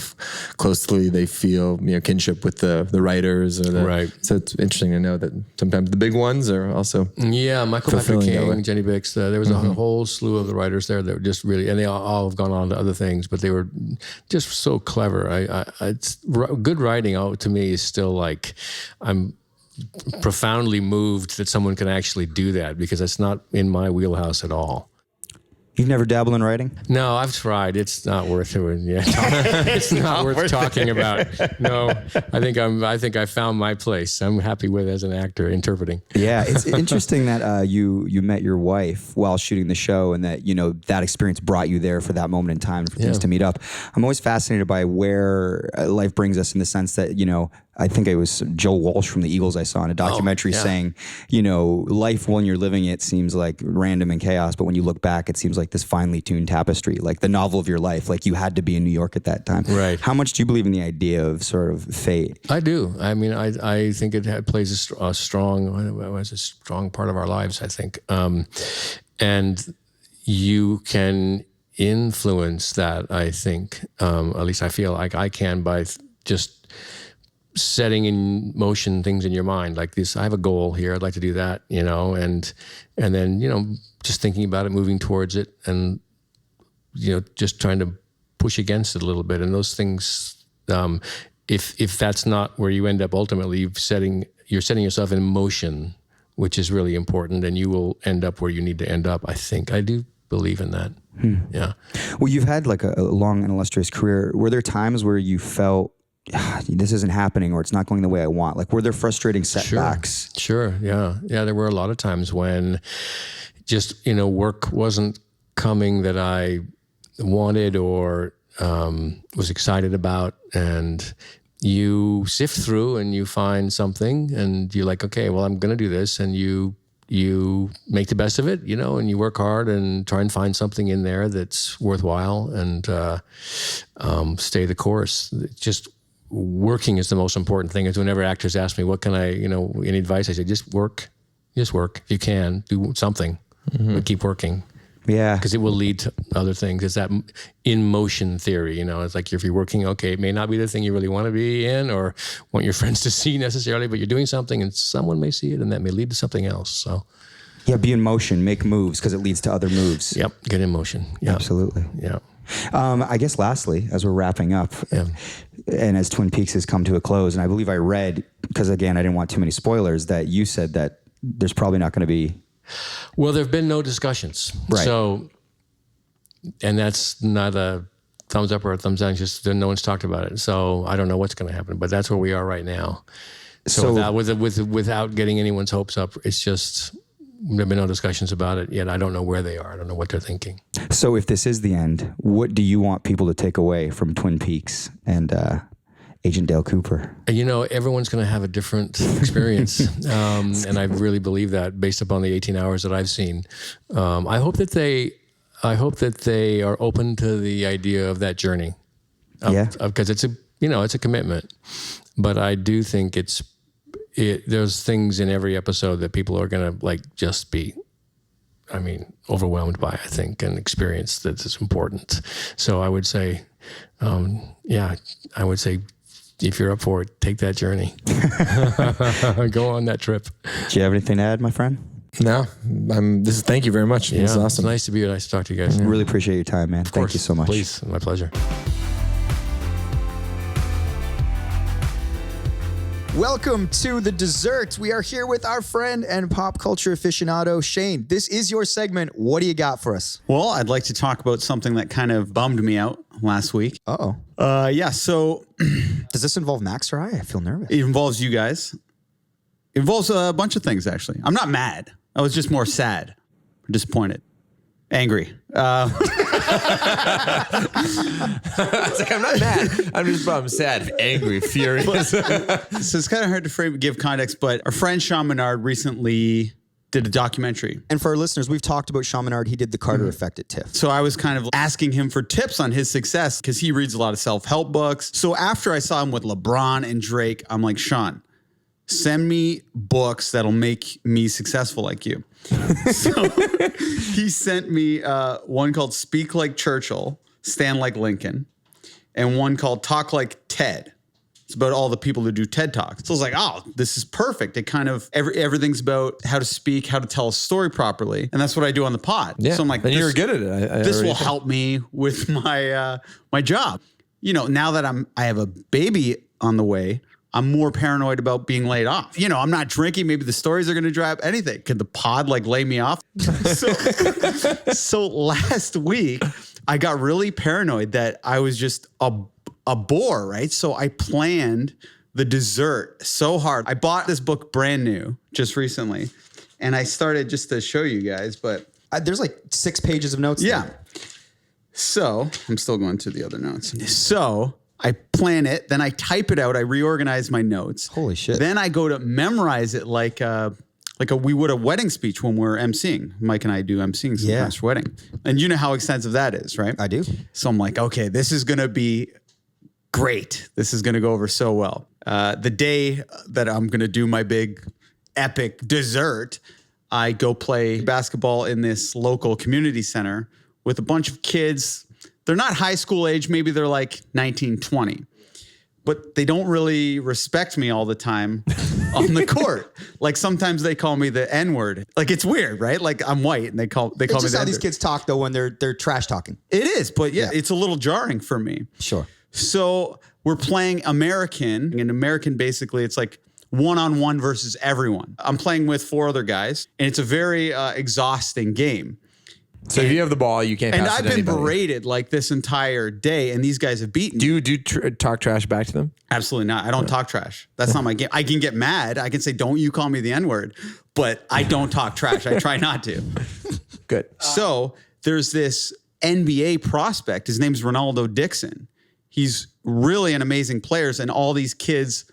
closely they feel kinship with the writers or right. So it's interesting to know that sometimes the big ones are also Michael Patrick King, Jenny Bix. There was a whole slew of the writers there that were just really, and they all have gone on to other things, but they were just so clever. It's good writing to me is still like I'm profoundly moved that someone can actually do that, because it's not in my wheelhouse at all. You've never dabbled in writing? No, I've tried. It's not worth it. It's not worth talking about. No, I think I found my place. I'm happy with as an actor interpreting. Yeah, it's interesting that you met your wife while shooting the show, and that that experience brought you there for that moment in time for things to meet up. I'm always fascinated by where life brings us, in the sense that I think it was Joe Walsh from the Eagles I saw in a documentary saying, life when you're living it seems like random and chaos, but when you look back, it seems like this finely tuned tapestry, like the novel of your life, like you had to be in New York at that time. Right. How much do you believe in the idea of sort of fate? I do. I mean, I think it plays a strong part of our lives, I think. And you can influence that, I think, at least I feel like I can, by just setting in motion things in your mind like this. I have a goal here. I'd like to do that, and then, just thinking about it, moving towards it, and, just trying to push against it a little bit. And those things, if that's not where you end up, ultimately you're setting yourself in motion, which is really important, and you will end up where you need to end up. I think I do believe in that. Yeah. Well, you've had like a long and illustrious career. Were there times where you felt this isn't happening or it's not going the way I want? Like, were there frustrating setbacks? Sure. Yeah. There were a lot of times when just, work wasn't coming that I wanted or was excited about, and you sift through and you find something and you're like, okay, well, I'm going to do this. And you make the best of it, and you work hard and try and find something in there that's worthwhile and stay the course. Just working is the most important thing. Is whenever actors ask me, what can I, any advice, I say, just work. If you can, do something, but keep working. Yeah. Because it will lead to other things. It's that in motion theory, It's like if you're working, okay, it may not be the thing you really want to be in or want your friends to see necessarily, but you're doing something and someone may see it and that may lead to something else. So, yeah, be in motion, make moves because it leads to other moves. Yep, get in motion. Yep. Absolutely. Yeah. I guess lastly, as we're wrapping up, and as Twin Peaks has come to a close, and I believe I read, because again, I didn't want too many spoilers, that you said that there's probably not going to be... Well, there have been no discussions. Right. So, and that's not a thumbs up or a thumbs down, just no one's talked about it. So I don't know what's going to happen, but that's where we are right now. So without getting anyone's hopes up, it's just, there have been no discussions about it yet. I don't know where they are. I don't know what they're thinking. So if this is the end, what do you want people to take away from Twin Peaks and Agent Dale Cooper? Everyone's going to have a different experience. And I really believe that based upon the 18 hours that I've seen. I hope that they are open to the idea of that journey. Because it's a commitment. But I do think there's things in every episode that people are going to just be, overwhelmed by, I think, and experience that is important. So I would say, if you're up for it, take that journey. Go on that trip. Do you have anything to add, my friend? No. Thank you very much. This is awesome. It's nice to be here. Nice to talk to you guys. Really appreciate your time, man. Thank you so much. Please. My pleasure. Welcome to The Dessert. We are here with our friend and pop culture aficionado, Shane. This is your segment. What do you got for us? Well, I'd like to talk about something that kind of bummed me out last week. Uh-oh. So... Does this involve Max or I feel nervous. It involves you guys. It involves a bunch of things, actually. I'm not mad. I was just more sad, disappointed, angry. It's like, I'm not mad. I'm sad, angry, furious. So it's kind of hard to give context, but our friend Sean Menard recently did a documentary. And for our listeners, we've talked about Sean Menard. He did the Carter Effect at TIFF. So I was kind of asking him for tips on his success because he reads a lot of self-help books. So after I saw him with LeBron and Drake, I'm like, Sean, send me books that'll make me successful like you. So he sent me one called Speak Like Churchill, Stand Like Lincoln, and one called Talk Like Ted. It's about all the people who do TED Talks. So I was like, oh, this is perfect. It kind of, everything's about how to speak, how to tell a story properly. And that's what I do on the pod. Yeah. So I'm like, and you're good at it. This will help me with my my job. Now that I have a baby on the way, I'm more paranoid about being laid off. I'm not drinking. Maybe the stories are going to drive anything. Could the pod lay me off? So last week, I got really paranoid that I was just a bore, right? So I planned the dessert so hard. I bought this book brand new just recently, and I started just to show you guys, but there's 6 pages of notes. Yeah. There. So I'm still going through the other notes. So I plan it, then I type it out. I reorganize my notes. Holy shit. Then I go to memorize it like we would a wedding speech when we're emceeing. Mike and I do emceeing sometimes for wedding. And you know how extensive that is, right? I do. So I'm like, okay, this is going to be great. This is going to go over so well. The day that I'm going to do my big epic dessert, I go play basketball in this local community center with a bunch of kids. They're not high school age. Maybe they're 19, 20. But they don't really respect me all the time on the court. Sometimes they call me the N-word. It's weird, right? I'm white and they call me the N-word. It's just how these kids talk though when they're trash talking. It is, but it's a little jarring for me. Sure. So we're playing American. And American, basically, it's one-on-one versus everyone. I'm playing with 4 other guys, and it's a very exhausting game. So if you have the ball, you can't. And pass I've it to been anybody. berated like this entire day, and these guys have beaten me. Do you talk trash back to them? Absolutely not. I don't talk trash. That's not my game. I can get mad. I can say, "Don't you call me the N-word," but I don't talk trash. I try not to. Good. So there's this NBA prospect. His name's Ronaldo Dixon. He's really an amazing player, and all these kids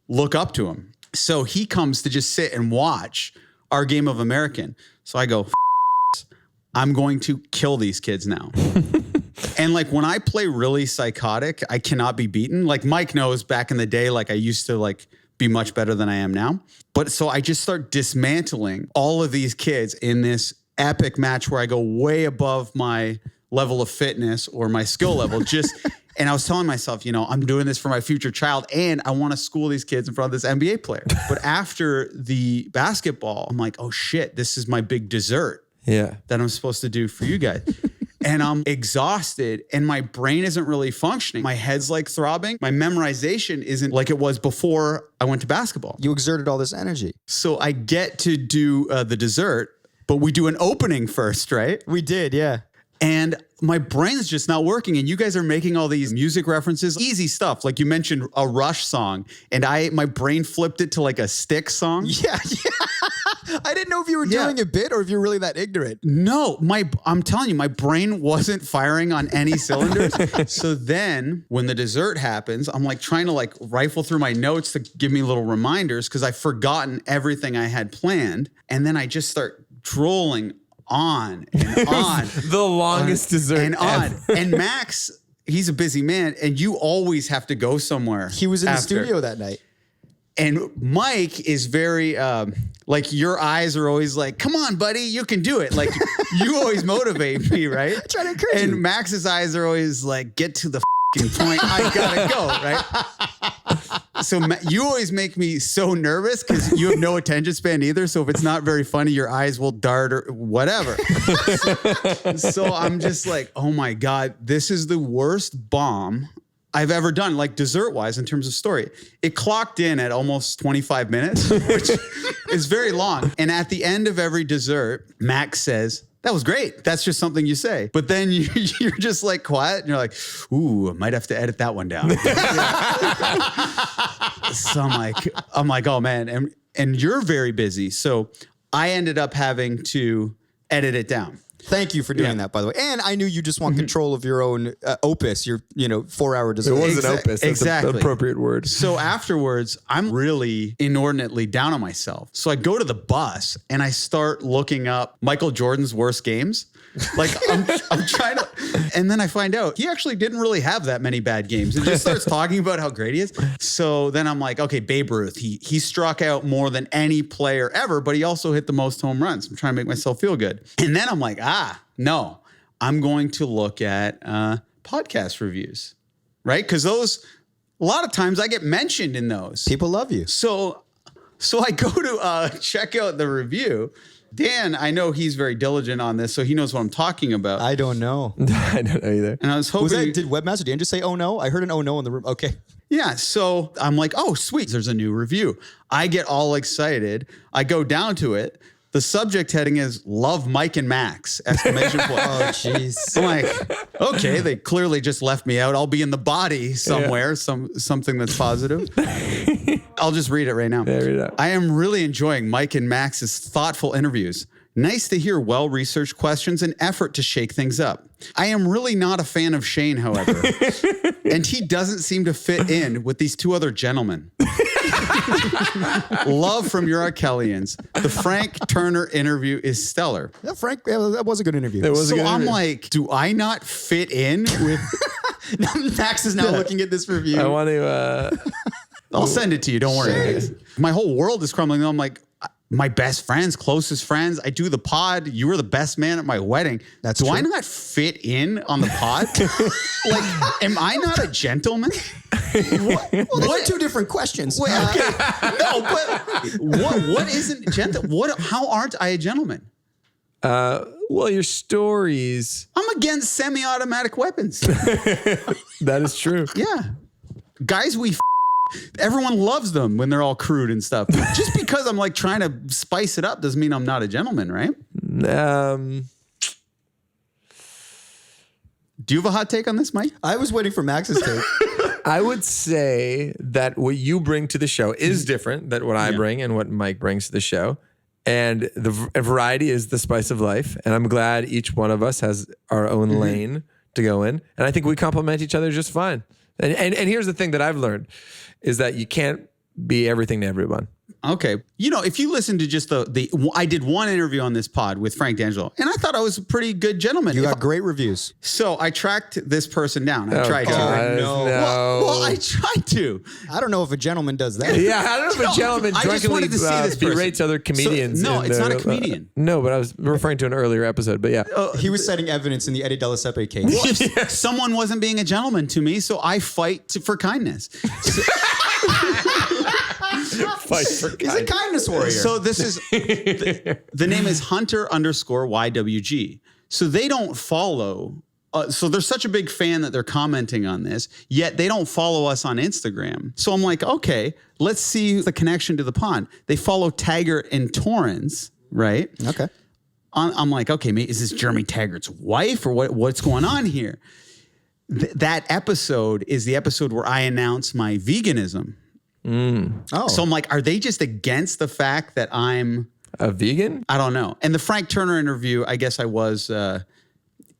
look up to him. So he comes to just sit and watch our game of American. So I go, I'm going to kill these kids now. And like when I play really psychotic, I cannot be beaten. Like Mike knows back in the day, like I used to like be much better than I am now. But so I just start dismantling all of these kids in this epic match where I go way above my level of fitness or my skill level. And I was telling myself, I'm doing this for my future child and I want to school these kids in front of this NBA player. But after the basketball, I'm like, oh shit, this is my big dessert. Yeah. That I'm supposed to do for you guys. And I'm exhausted and my brain isn't really functioning. My head's like throbbing. My memorization isn't like it was before I went to basketball. You exerted all this energy. So I get to do the dessert, but we do an opening first, right? We did, yeah. And my brain's just not working. And you guys are making all these music references, easy stuff. Like you mentioned a Rush song and my brain flipped it to like a Styx song. Yeah. I didn't know if you were doing a bit or if you're really that ignorant. No, I'm telling you, my brain wasn't firing on any cylinders. So then when the dessert happens, I'm like trying to like rifle through my notes to give me little reminders because I've forgotten everything I had planned. And then I just start drooling on and on. The longest dessert and on. ever. And Max, he's a busy man and you always have to go somewhere. He was in the studio that night. And Mike is very, like your eyes are always like, come on, buddy, you can do it. Like you always motivate me, right? I try to encourage you. And Max's eyes are always like, get to the point. I gotta go, right? So you always make me so nervous because you have no attention span either. So if it's not very funny, your eyes will dart or whatever. So I'm just like, oh my God, this is the worst bomb I've ever done, like dessert-wise in terms of story. It clocked in at almost 25 minutes, which is very long. And at the end of every dessert, Max says, that was great. That's just something you say. But then you're just like quiet and you're like, ooh, I might have to edit that one down. So I'm like, oh man. And you're very busy. So I ended up having to edit it down. Thank you for doing that, by the way. And I knew you just want control of your own opus, your 4-hour dessert. It was an opus. That's exactly. the appropriate word. So afterwards, I'm really inordinately down on myself. So I go to the bus and I start looking up Michael Jordan's worst games. Like I'm trying to, and then I find out he actually didn't really have that many bad games. It just starts talking about how great he is. So then I'm like, okay, Babe Ruth, he struck out more than any player ever, but he also hit the most home runs. I'm trying to make myself feel good. And then I'm like, no, I'm going to look at podcast reviews, right? Because those, a lot of times I get mentioned in those. People love you. So I go to check out the review. Dan, I know he's very diligent on this, so he knows what I'm talking about. I don't know. I don't know either. And I was hoping... Did Webmaster Dan just say, oh no? I heard an oh no in the room. Okay. Yeah, so I'm like, oh, sweet, there's a new review. I get all excited. I go down to it. The subject heading is "Love Mike and Max!" Exclamation point. Oh, jeez. I'm like, okay, they clearly just left me out. I'll be in the body somewhere, something that's positive. I'll just read it right now. Yeah, read it out. I am really enjoying Mike and Max's thoughtful interviews. Nice to hear well-researched questions and effort to shake things up. I am really not a fan of Shane, however, and he doesn't seem to fit in with these two other gentlemen. Love from your Arkelians. The Frank Turner interview is stellar. Yeah, Frank, that was a good interview. I'm like, do I not fit in with... Max is now looking at this review. I want to... I'll send it to you. Don't worry. My whole world is crumbling. I'm like, my best friends, closest friends. I do the pod. You were the best man at my wedding. That's do true. I not fit in on the pod? Like, am I not a gentleman? Well, those are two different questions. Wait, okay. No, but what isn't gentle? How aren't I a gentleman? Well, your stories. I'm against semi-automatic weapons. That is true. Yeah. Guys, everyone loves them when they're all crude and stuff. Just because I'm like trying to spice it up doesn't mean I'm not a gentleman, right? Do you have a hot take on this, Mike? I was waiting for Max's take. I would say that what you bring to the show is different than what I bring and what Mike brings to the show. And the variety is the spice of life. And I'm glad each one of us has our own lane to go in. And I think we complement each other just fine. And here's the thing that I've learned is that you can't be everything to everyone. Okay. You know, if you listen to just I did one interview on this pod with Frank D'Angelo, and I thought I was a pretty good gentleman. You got great reviews. So I tracked this person down. I tried to. No. Well, I tried to. I don't know if a gentleman does that. Yeah, I don't know if a gentleman I just wanted to see this person. berates other comedians. So, no, it's not a comedian. No, but I was referring to an earlier episode, but yeah. He was citing evidence in the Eddie Delasepe case. Well, someone wasn't being a gentleman to me, so I fight for kindness. Fight for He's a kindness warrior. So this is the name is Hunter_YWG. So they don't follow. So they're such a big fan that they're commenting on this, yet they don't follow us on Instagram. So I'm like, okay, let's see the connection to the pond. They follow Taggart and Torrens, right? Okay. I'm like, okay, mate, is this Jeremy Taggart's wife or what's going on here? That episode is the episode where I announce my veganism. Oh. So I'm like, are they just against the fact that I'm a vegan? I don't know. And the Frank Turner interview, I guess I was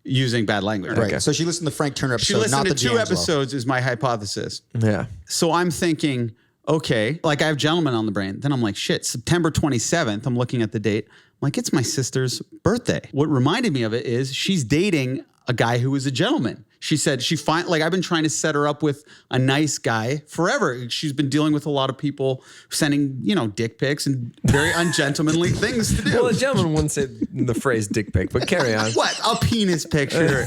using bad language. Right. Okay. So she listened to the Frank Turner episode, She listened not to the 2 D'Angelo. episodes is my hypothesis. Yeah. So I'm thinking, okay, like I have gentlemen on the brain. Then I'm like, shit, September 27th. I'm looking at the date. I'm like, it's my sister's birthday. What reminded me of it is she's dating a guy who is a gentleman. She said I've been trying to set her up with a nice guy forever. She's been dealing with a lot of people sending, dick pics and very ungentlemanly things to do. Well, a gentleman wouldn't say the phrase dick pic, but carry on. What? A penis picture.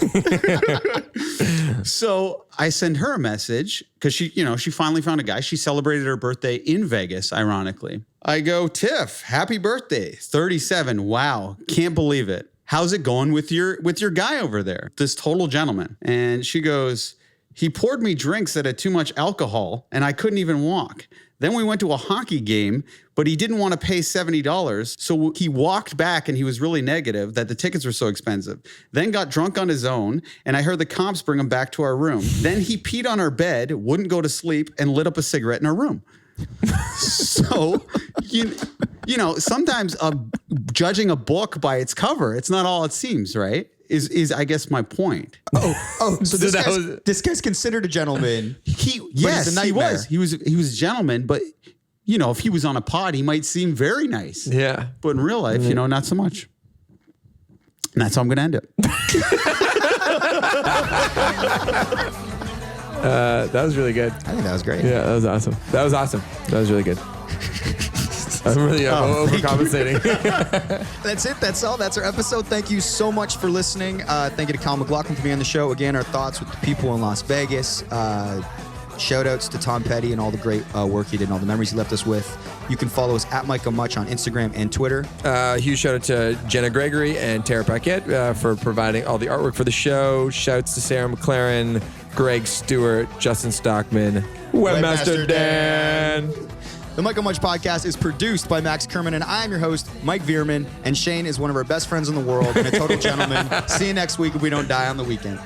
So I send her a message because she finally found a guy. She celebrated her birthday in Vegas, ironically. I go, Tiff, happy birthday. 37. Wow. Can't believe it. How's it going with your guy over there? This total gentleman. And she goes, he poured me drinks that had too much alcohol and I couldn't even walk. Then we went to a hockey game, but he didn't want to pay $70. So he walked back and he was really negative that the tickets were so expensive. Then got drunk on his own. And I heard the cops bring him back to our room. Then he peed on our bed, wouldn't go to sleep and lit up a cigarette in our room. So, sometimes judging a book by its cover, it's not all it seems, right? Is I guess my point. So this guy's considered a gentleman. He's a nightmare. He was a gentleman, but if he was on a pod, he might seem very nice. Yeah. But in real life, not so much. And that's how I'm going to end it. That was really good. I think that was great. Yeah, that was awesome. That was really good. I'm really overcompensating. That's it. That's all. That's our episode. Thank you so much for listening. Thank you to Kyle MacLachlan for being on the show. Again, our thoughts with the people in Las Vegas. Shout outs to Tom Petty and all the great work he did and all the memories he left us with. You can follow us at Micah Much on Instagram and Twitter. Huge shout out to Jenna Gregory and Tara Paquette for providing all the artwork for the show. Shouts to Sarah McLaren, Greg Stewart, Justin Stockman, Webmaster Dan. The Micah Much podcast is produced by Max Kerman, and I'm your host, Mike Veerman. And Shane is one of our best friends in the world and a total gentleman. See you next week if we don't die on the weekend.